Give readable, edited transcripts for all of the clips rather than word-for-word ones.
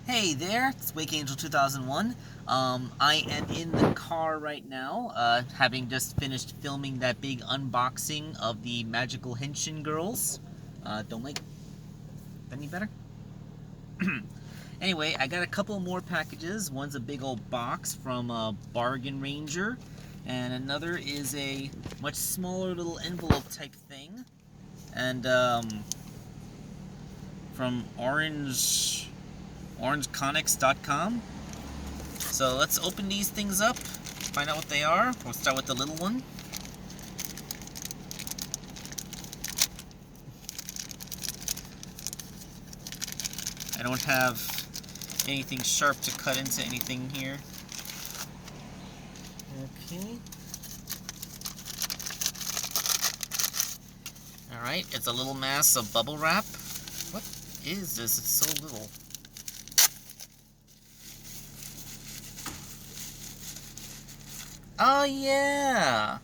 Hey there, it's Wake Angel 2001. I am in the car right now, having just finished filming that big unboxing of the magical henshin girls. Don't like that any better? Anyway, I got a couple more packages. One's a big old box from Bargain Ranger, and another is a much smaller little envelope type thing. And from orangeconics.com. So let's open these things up, find out what they are. We'll start with the little one. I don't have anything sharp to cut into anything here. Okay. Alright, it's a little mass of bubble wrap. What is this? It's so little. Oh yeah!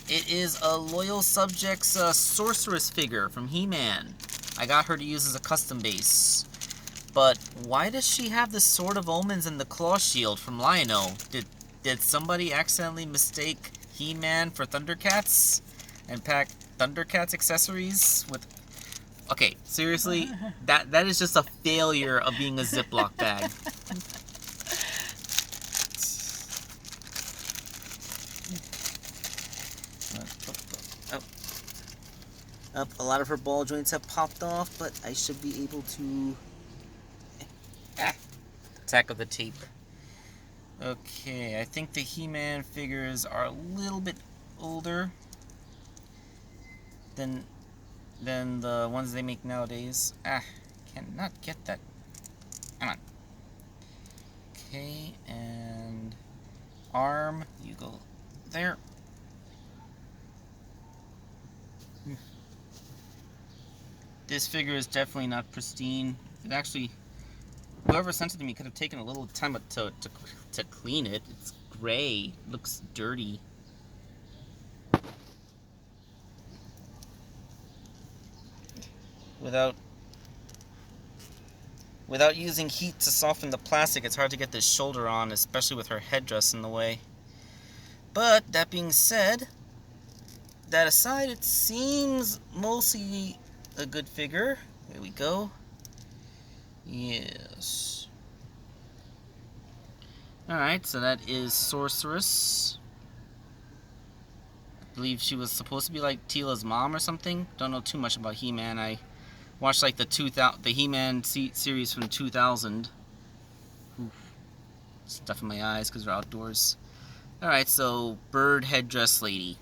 It is a Loyal Subjects Sorceress figure from He-Man. I got her to use as a custom base. But why does she have the Sword of Omens and the Claw Shield from Lion-O? Did somebody accidentally mistake He-Man for Thundercats? And pack Thundercats accessories with... Okay, seriously? That is just a failure of being a Ziploc bag. Up, a lot of her ball joints have popped off, but I should be able to tackle the tape. Okay, I think the He-Man figures are a little bit older than the ones they make nowadays. Cannot get that. Come on. Okay, and arm, you go there. This figure is definitely not pristine. It actually, whoever sent it to me could have taken a little time to clean it. It's gray. It looks dirty. Without using heat to soften the plastic, it's hard to get this shoulder on, especially with her headdress in the way. But that being said, that aside, it seems mostly a good figure. There we go. Yes. Alright, so that is Sorceress. I believe she was supposed to be like Teela's mom or something. Don't know too much about He-Man. I watched like the He-Man series from 2000. Oof. Stuff in my eyes because we're outdoors. Alright, so bird headdress lady.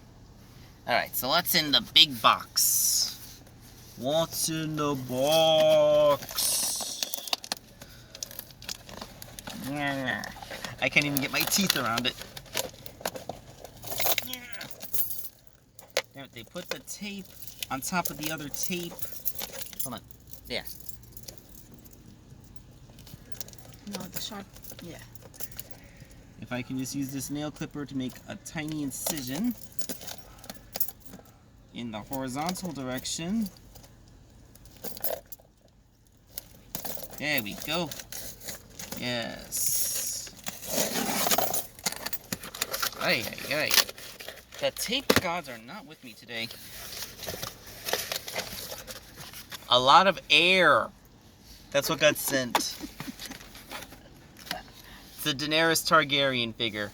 Alright, so what's in the big box? What's in the box? I can't even get my teeth around it. Damn it, they put the tape on top of the other tape. Hold on. There. No, the sharp, yeah. If I can just use this nail clipper to make a tiny incision in the horizontal direction. There we go. Yes. Ay, ay, ay. The tape gods are not with me today. A lot of air. That's what got sent. It's a Daenerys Targaryen figure.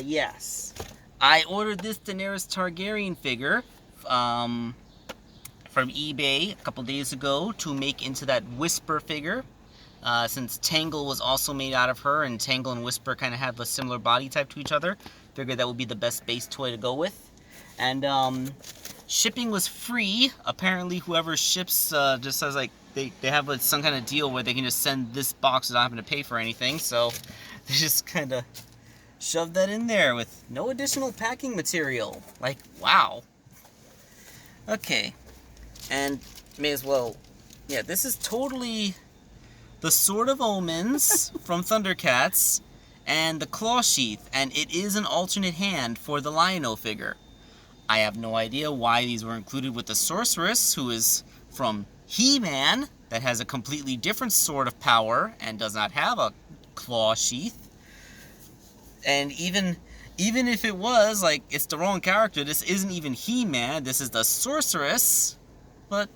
Yes. I ordered this Daenerys Targaryen figure from eBay a couple days ago to make into that Whisper figure. Since Tangle was also made out of her, and Tangle and Whisper kind of have a similar body type to each other, figured that would be the best base toy to go with. And shipping was free. Apparently, whoever ships just has like they have some kind of deal where they can just send this box without having to pay for anything. So they just kind of shoved that in there with no additional packing material. Like, wow. Okay, and may as well. Yeah, this is totally the Sword of Omens from Thundercats and the Claw Sheath, and it is an alternate hand for the Lion-O figure. I have no idea why these were included with the Sorceress, who is from He-Man, that has a completely different sort of power and does not have a claw sheath. And even if it was, like, it's the wrong character, this isn't even He-Man, this is the Sorceress. But,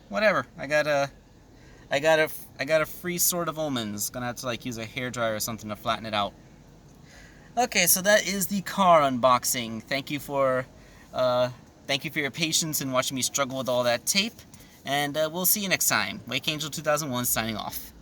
whatever. I got a free Sword of Omens. Gonna have to, like, use a hairdryer or something to flatten it out. Okay, so that is the car unboxing. Thank you for your patience in watching me struggle with all that tape. And we'll see you next time. Wake Angel 2001 signing off.